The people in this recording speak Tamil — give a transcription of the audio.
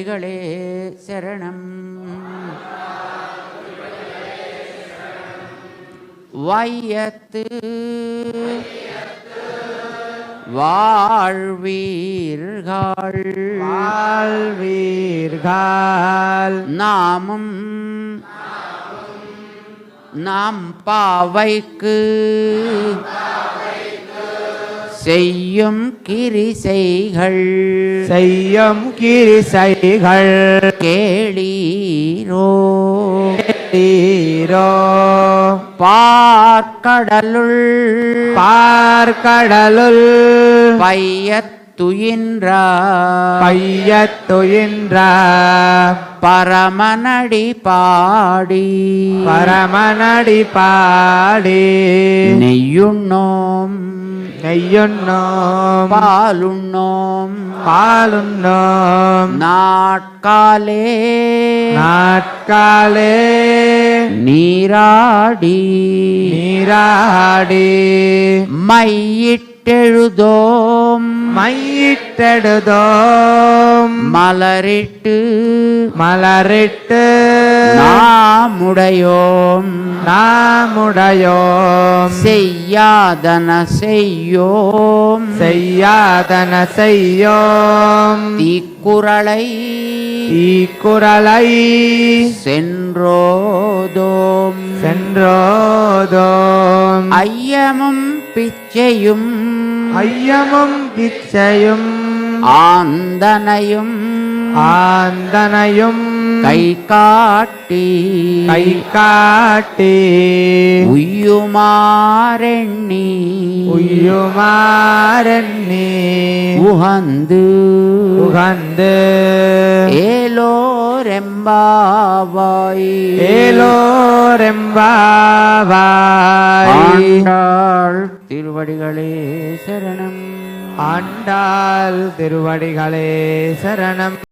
களே சரணம். வையத்து வாழ்வீர்கள் நாமும் நாம் பாவைக்கு செய்யும் கிரிசைகள் கேளீரோ பார்க்கடலுள் பையத்துயின்ற பரமனடி பாடி நெய்யுண்ணோம் பாலுண்ணோம் நாட்காலே நீராடி மையிட்டெழுதோம் மலரிட்டு நாமுடையோம் செய்யாதன செய்யோம் தீக்குறளை சென்றோதோம் ஐயமும் பிச்சையும் ஆந்தனையும் கை காட்டி உய்யுமாறெண்ணி உகந்து ஏலோரெம்பாவாய் ஆண்டாள் திருவடிகளே சரணம். ஆண்டாள் திருவடிகளே சரணம்.